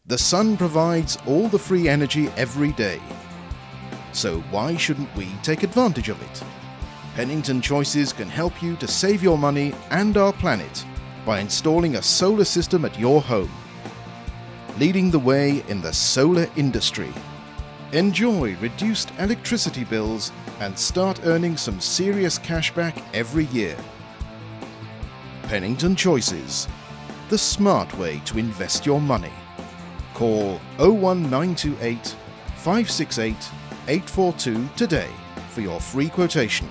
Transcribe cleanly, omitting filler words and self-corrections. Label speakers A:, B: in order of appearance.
A: The sun provides all the free energy every day. So why shouldn't we take advantage of it? Pennington Choices can help you to save your money and our planet by installing a solar system at your home. Leading the way in the solar industry. Enjoy reduced electricity bills and start earning some serious cash back every year. Pennington Choices, the smart way to invest your money. Call 01928 568 842 today for your free quotation.